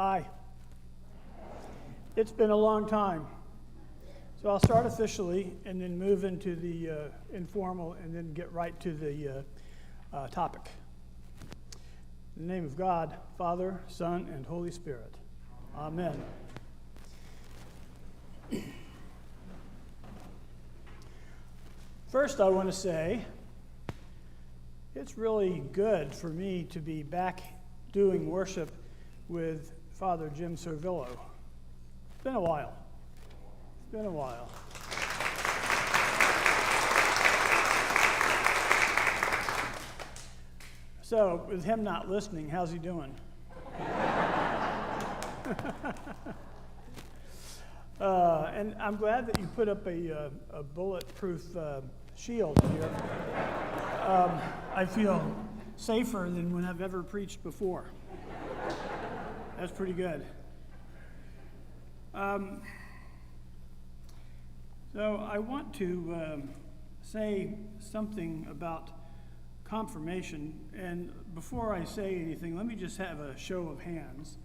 Hi. It's been a long time. So I'll start officially and then move into the informal and then get right to the topic. In the name of God, Father, Son, and Holy Spirit. Amen. First, I want to say it's really good for me to be back doing worship with Father Jim Servillo. It's been a while. So, with him not listening, how's he doing? And I'm glad that you put up a bulletproof shield here. I feel safer than when I've ever preached before. That's pretty good. So I want to say something about confirmation, and before I say anything, let me just have a show of hands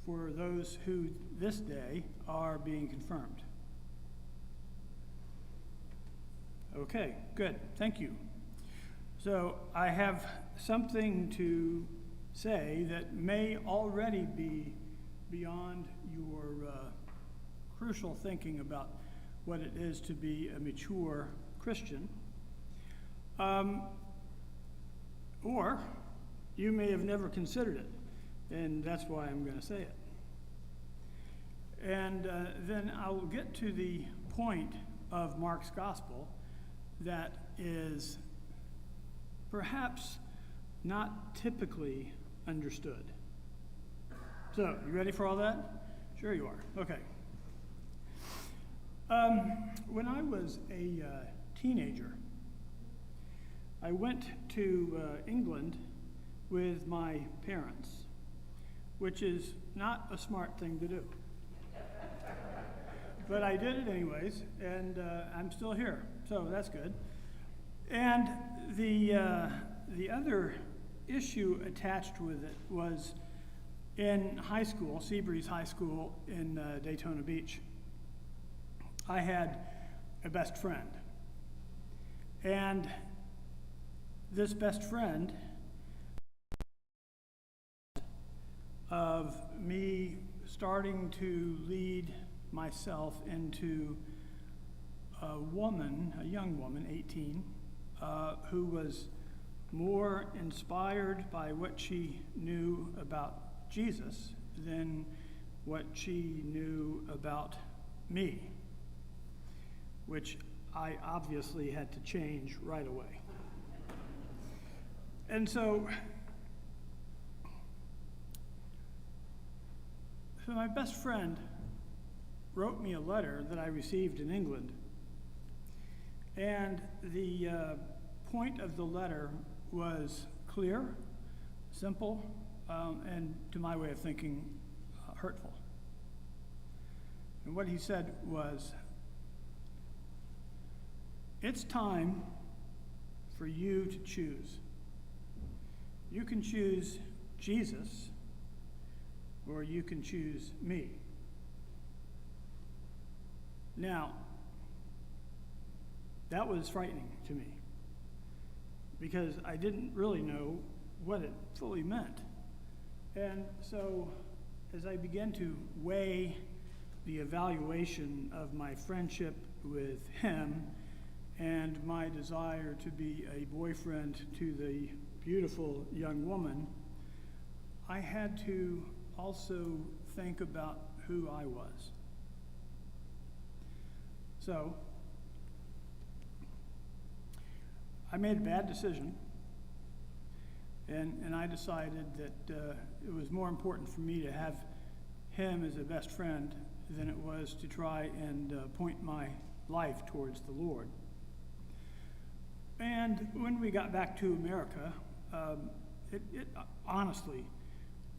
for those who this day are being confirmed. Okay, good, thank you. So I have something to say that may already be beyond your crucial thinking about what it is to be a mature Christian. Or you may have never considered it, and that's why I'm going to say it. And then I will get to the point of Mark's gospel that is perhaps not typically understood. So, you ready for all that? Sure you are. Okay. When I was a teenager, I went to England with my parents, which is not a smart thing to do. But I did it anyways, and I'm still here, so that's good. And the other issue attached with it was in high school, Seabreeze High School in Daytona Beach. I had a best friend. And this best friend of me starting to lead myself into a young woman, 18, who was more inspired by what she knew about Jesus than what she knew about me, which I obviously had to change right away. And so my best friend wrote me a letter that I received in England. And the point of the letter was clear, simple, and to my way of thinking, hurtful. And what he said was, "It's time for you to choose. You can choose Jesus, or you can choose me." Now, that was frightening to me because I didn't really know what it fully meant. And so as I began to weigh the evaluation of my friendship with him and my desire to be a boyfriend to the beautiful young woman, I had to also think about who I was. So I made a bad decision, and I decided that it was more important for me to have him as a best friend than it was to try and point my life towards the Lord. And when we got back to America, it honestly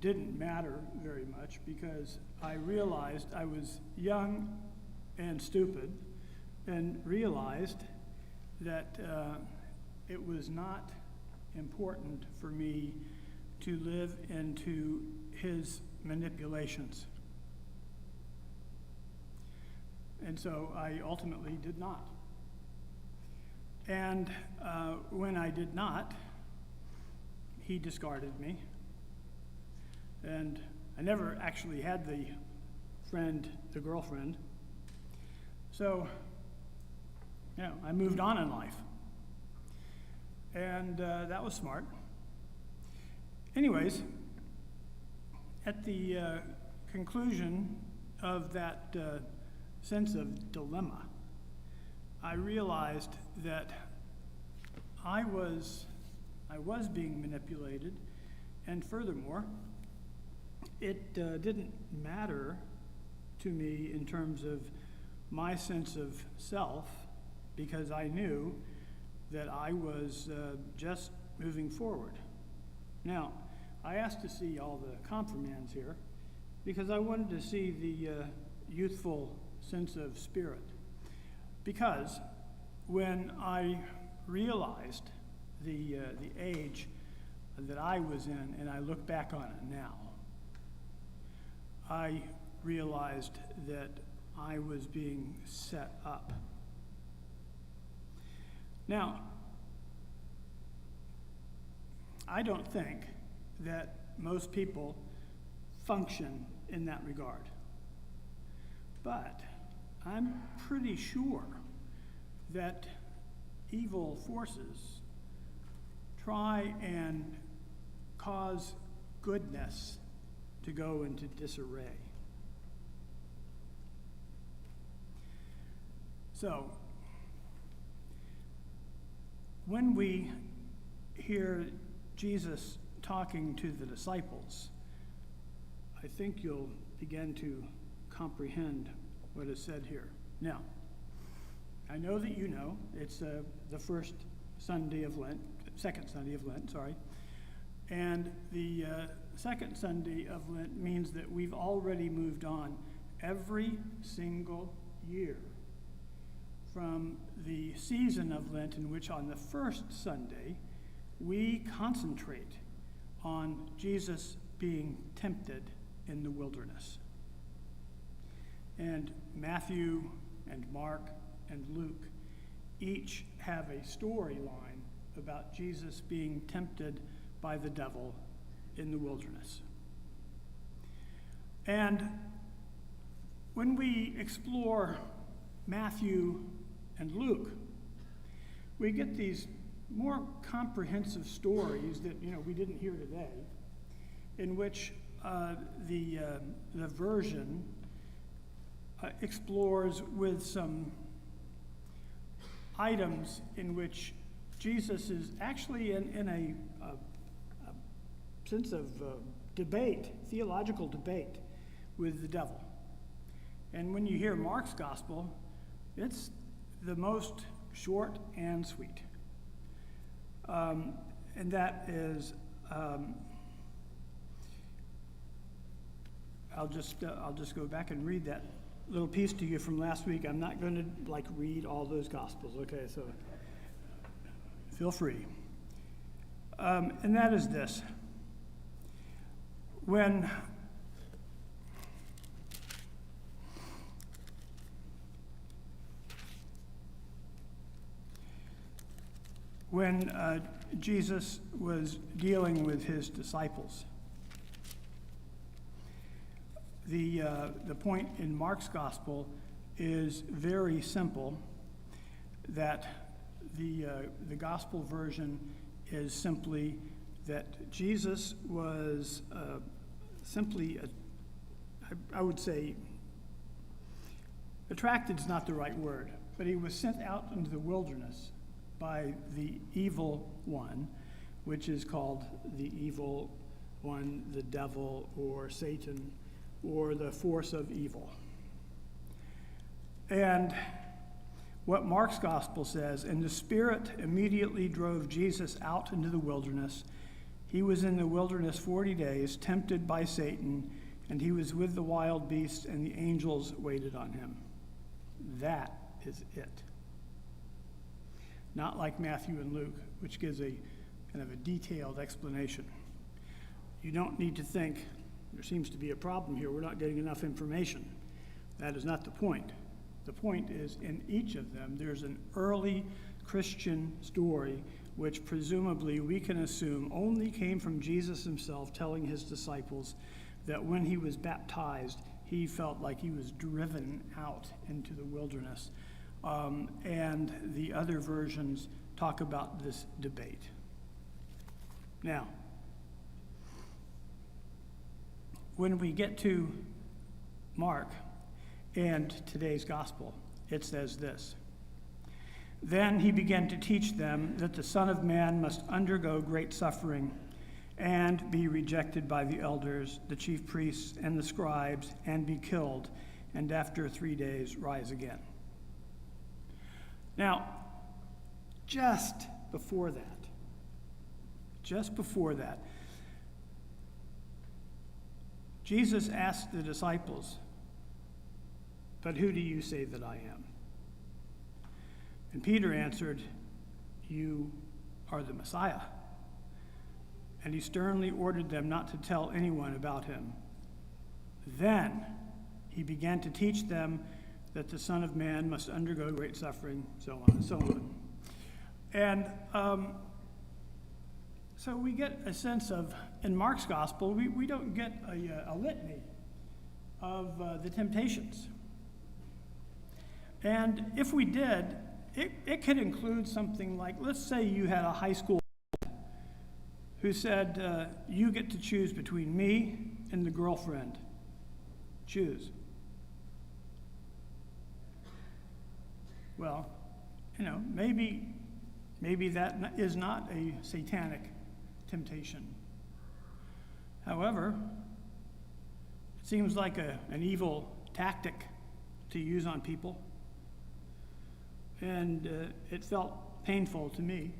didn't matter very much because I realized I was young and stupid and realized that it was not important for me to live into his manipulations. And so I ultimately did not. And when I did not, he discarded me. And I never actually had the girlfriend. So, I moved on in life. And that was smart. Anyways, at the conclusion of that sense of dilemma, I realized that I was being manipulated, and furthermore, it didn't matter to me in terms of my sense of self, because I knew that I was just moving forward. Now, I asked to see all the confirmands here because I wanted to see the youthful sense of spirit. Because when I realized the age that I was in, and I look back on it now, I realized that I was being set up. Now, I don't think that most people function in that regard. But I'm pretty sure that evil forces try and cause goodness to go into disarray. So, when we hear Jesus talking to the disciples, I think you'll begin to comprehend what is said here. Now, I know that you know it's the first Sunday of Lent, second Sunday of Lent, sorry. And the second Sunday of Lent means that we've already moved on every single year from the season of Lent, in which on the first Sunday we concentrate on Jesus being tempted in the wilderness. And Matthew and Mark and Luke each have a storyline about Jesus being tempted by the devil in the wilderness. And when we explore Matthew and Luke, we get these more comprehensive stories that we didn't hear today, in which the version explores with some items in which Jesus is actually in a sense of debate, theological debate with the devil. And when you hear Mark's gospel, it's the most short and sweet. And that is, I'll just go back and read that little piece to you from last week. I'm not going to read all those gospels, okay? So feel free. And that is this. When Jesus was dealing with his disciples, the point in Mark's gospel is very simple, that the gospel version is simply that Jesus was simply, I would say, attracted is not the right word, but he was sent out into the wilderness by the evil one, which is called the evil one, the devil, or Satan, or the force of evil. And what Mark's gospel says, and the Spirit immediately drove Jesus out into the wilderness. He was in the wilderness 40 days, tempted by Satan, and he was with the wild beasts, and the angels waited on him. That is it. Not like Matthew and Luke, which gives a kind of a detailed explanation. You don't need to think there seems to be a problem here. We're not getting enough information. That is not the point. The point is, in each of them, there's an early Christian story which presumably we can assume only came from Jesus himself telling his disciples that when he was baptized, he felt like he was driven out into the wilderness. And the other versions talk about this debate. Now, when we get to Mark and today's gospel, it says this: "Then he began to teach them that the Son of Man must undergo great suffering and be rejected by the elders, the chief priests, and the scribes, and be killed, and after 3 days rise again." Now, just before that, Jesus asked the disciples, "But who do you say that I am?" And Peter answered, "You are the Messiah." And he sternly ordered them not to tell anyone about him. Then he began to teach them that the Son of Man must undergo great suffering, so on and so on. And so we get a sense of, in Mark's gospel, we don't get a litany of the temptations. And if we did, it could include something like, let's say you had a high school who said, you get to choose between me and the girlfriend. Choose. Well, maybe that is not a satanic temptation. However, it seems like an evil tactic to use on people, and it felt painful to me.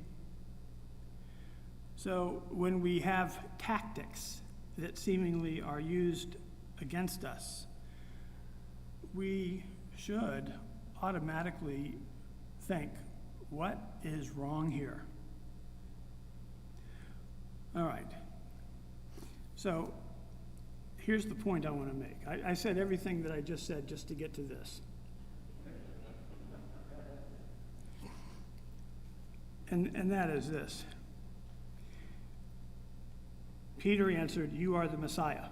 So when we have tactics that seemingly are used against us, we should automatically think, what is wrong here? All right. So here's the point I want to make. I said everything that I just said just to get to this. And that is this. Peter answered, "You are the Messiah."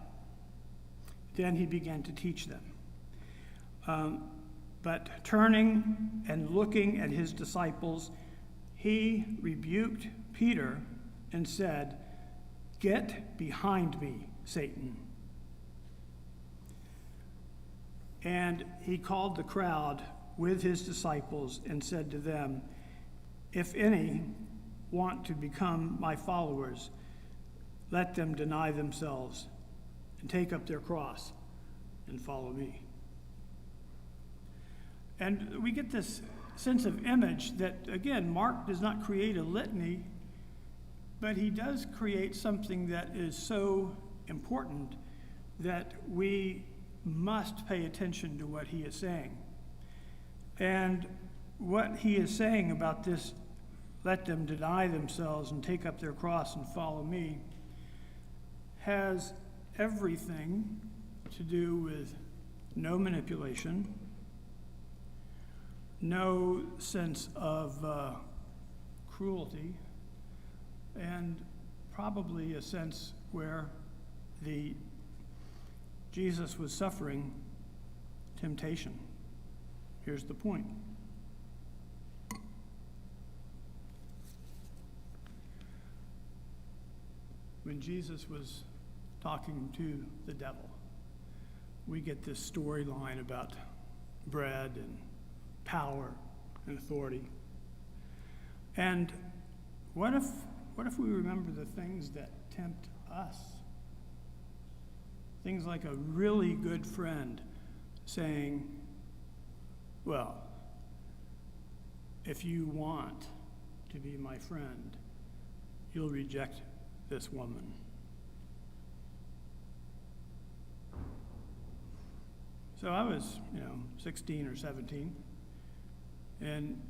Then he began to teach them. But turning and looking at his disciples, he rebuked Peter and said, "Get behind me, Satan." And he called the crowd with his disciples and said to them, "If any want to become my followers, let them deny themselves and take up their cross and follow me." And we get this sense of image that, again, Mark does not create a litany, but he does create something that is so important that we must pay attention to what he is saying. And what he is saying about this, let them deny themselves and take up their cross and follow me, has everything to do with no manipulation, no sense of cruelty, and probably a sense where Jesus was suffering temptation. Here's the point. When Jesus was talking to the devil, we get this storyline about bread and power and authority. And what if we remember the things that tempt us? Things like a really good friend saying, well, if you want to be my friend, you'll reject this woman. So I was, 16 or 17, and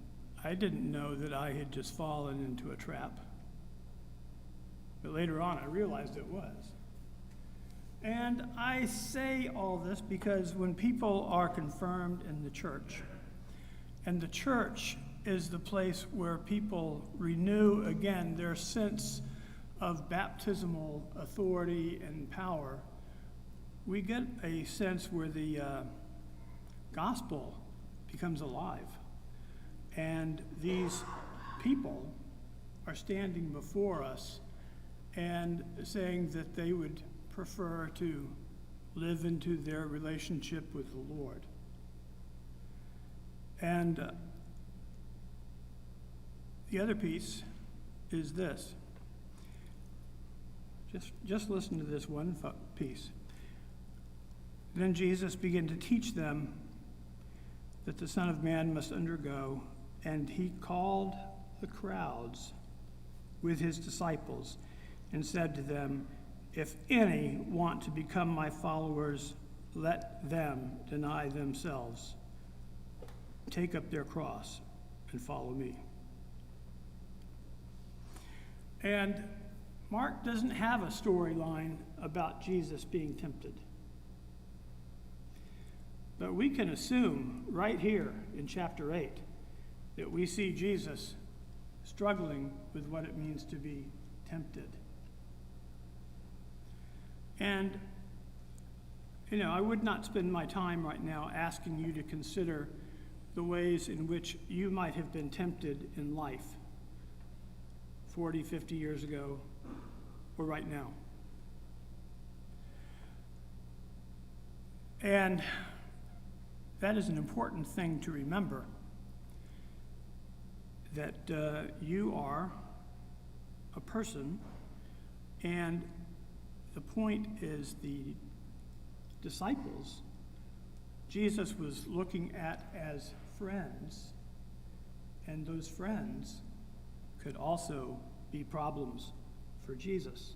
I didn't know that I had just fallen into a trap. But later on, I realized it was. And I say all this because when people are confirmed in the church, and the church is the place where people renew again their sense of baptismal authority and power, we get a sense where the gospel becomes alive. And these people are standing before us and saying that they would prefer to live into their relationship with the Lord. And the other piece is this. Just listen to this one piece. Then Jesus began to teach them that the Son of Man must undergo, and he called the crowds with his disciples and said to them, "If any want to become my followers, let them deny themselves, take up their cross, and follow me." And Mark doesn't have a storyline about Jesus being tempted. But we can assume right here in chapter 8 that we see Jesus struggling with what it means to be tempted. And, I would not spend my time right now asking you to consider the ways in which you might have been tempted in life 40, 50 years ago, or right now. And that is an important thing to remember, that you are a person, and the point is the disciples Jesus was looking at as friends, and those friends could also be problems for Jesus.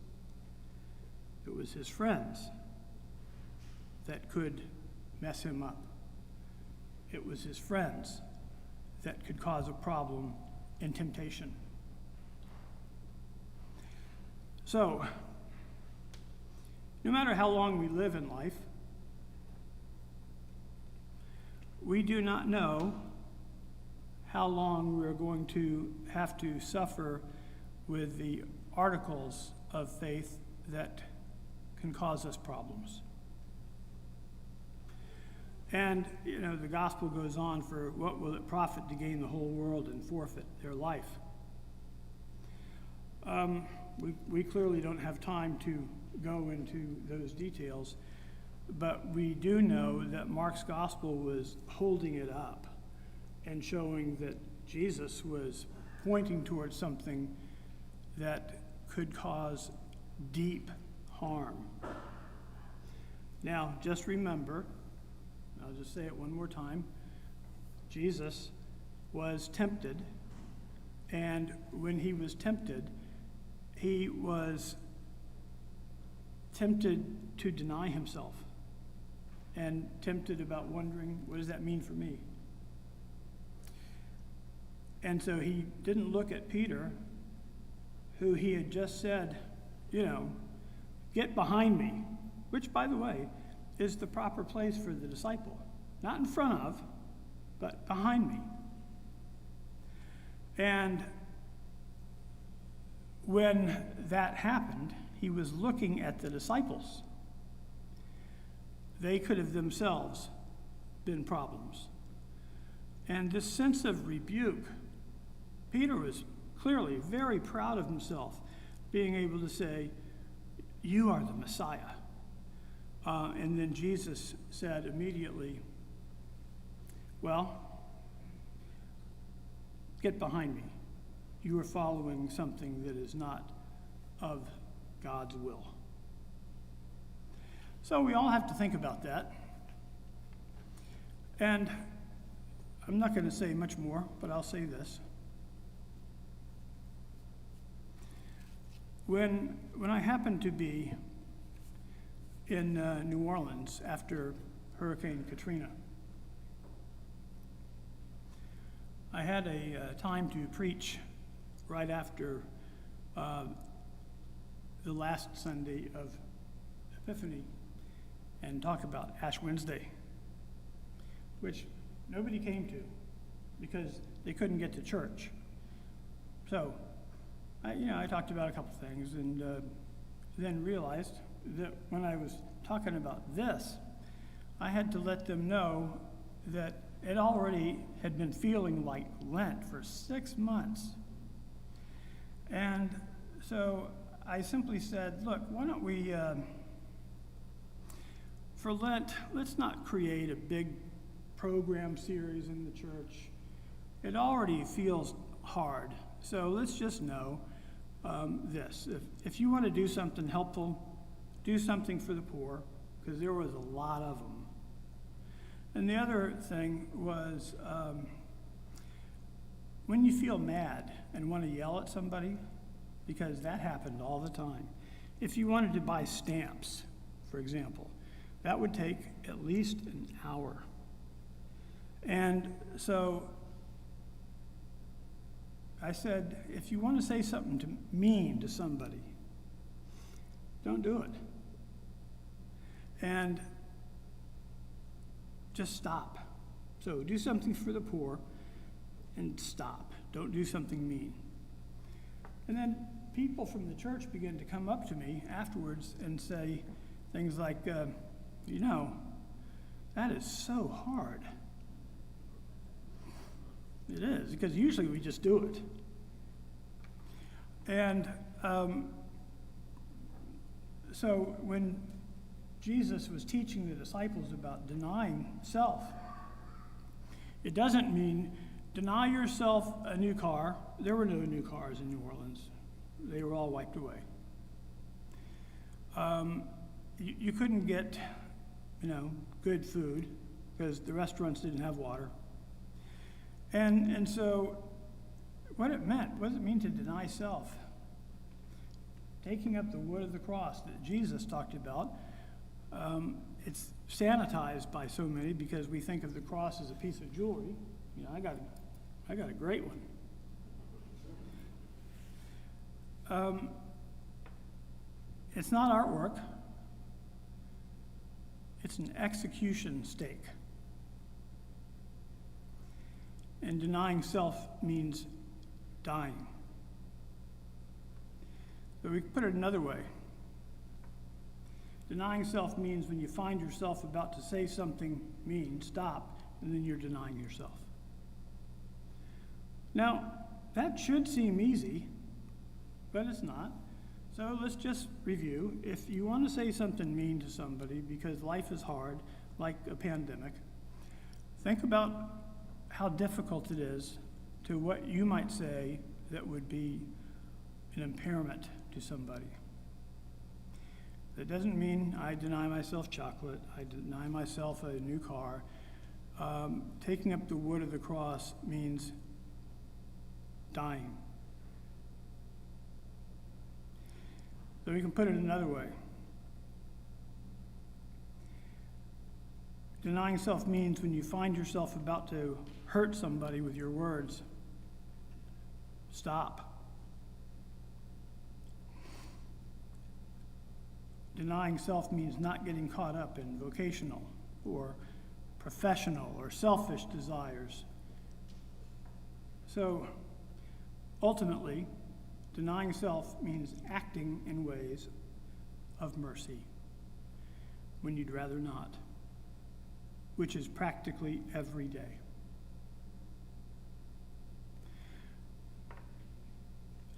It was his friends that could mess him up. It was his friends that could cause a problem in temptation. So, no matter how long we live in life, we do not know how long we're going to have to suffer with the articles of faith that can cause us problems. And, the gospel goes on, for what will it profit to gain the whole world and forfeit their life? We clearly don't have time to go into those details, but we do know that Mark's gospel was holding it up and showing that Jesus was pointing towards something that could cause deep harm. Now, just remember, I'll just say it one more time, Jesus was tempted, and when he was tempted tempted to deny himself, and tempted about wondering, what does that mean for me? And so he didn't look at Peter, who he had just said, get behind me, which, by the way, is the proper place for the disciple. Not in front of, but behind me. And when that happened, he was looking at the disciples. They could have themselves been problems. And this sense of rebuke, Peter was clearly very proud of himself, being able to say, "You are the Messiah." And then Jesus said immediately, "Well, get behind me. You are following something that is not of God's will." So we all have to think about that. And I'm not going to say much more, but I'll say this. When I happened to be in New Orleans after Hurricane Katrina, I had a time to preach right after the last Sunday of Epiphany and talk about Ash Wednesday, which nobody came to because they couldn't get to church. So, I talked about a couple things, and then realized that when I was talking about this, I had to let them know that it already had been feeling like Lent for 6 months. And so I simply said, look, why don't we, for Lent, let's not create a big program series in the church. It already feels hard. So let's just know this. If you want to do something helpful, do something for the poor, because there was a lot of them. And the other thing was, when you feel mad and want to yell at somebody, because that happened all the time. If you wanted to buy stamps, for example, that would take at least an hour. And so I said, if you want to say something mean to somebody, don't do it. And just stop. So do something for the poor and stop. Don't do something mean. And then people from the church began to come up to me afterwards and say things like, that is so hard. It is, because usually we just do it. And so when Jesus was teaching the disciples about denying self, it doesn't mean deny yourself a new car. There were no new cars in New Orleans. They were all wiped away. You couldn't get, good food because the restaurants didn't have water. And so what it does it mean to deny self? Taking up the wood of the cross that Jesus talked about. It's sanitized by so many because we think of the cross as a piece of jewelry. I got a great one. It's not artwork. It's an execution stake. And denying self means dying. So we can put it another way. Denying self means when you find yourself about to say something mean, stop, and then you're denying yourself. Now, that should seem easy, but it's not. So let's just review. If you want to say something mean to somebody because life is hard, like a pandemic, think about how difficult it is to what you might say that would be an impairment to somebody. That doesn't mean I deny myself chocolate, I deny myself a new car. Taking up the wood of the cross means dying. So we can put it another way. Denying self means when you find yourself about to hurt somebody with your words, stop. Denying self means not getting caught up in vocational or professional or selfish desires. So ultimately, denying self means acting in ways of mercy when you'd rather not, which is practically every day.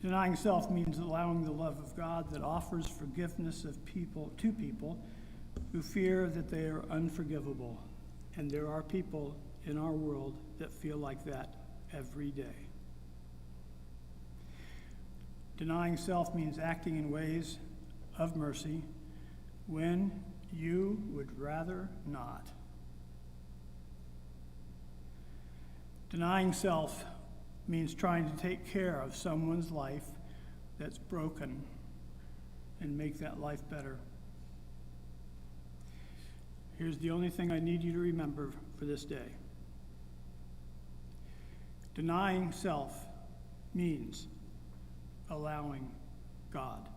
Denying self means allowing the love of God that offers forgiveness of people to people who fear that they are unforgivable. And there are people in our world that feel like that every day. Denying self means acting in ways of mercy when you would rather not. Denying self means trying to take care of someone's life that's broken and make that life better. Here's the only thing I need you to remember for this day. Denying self means allowing God.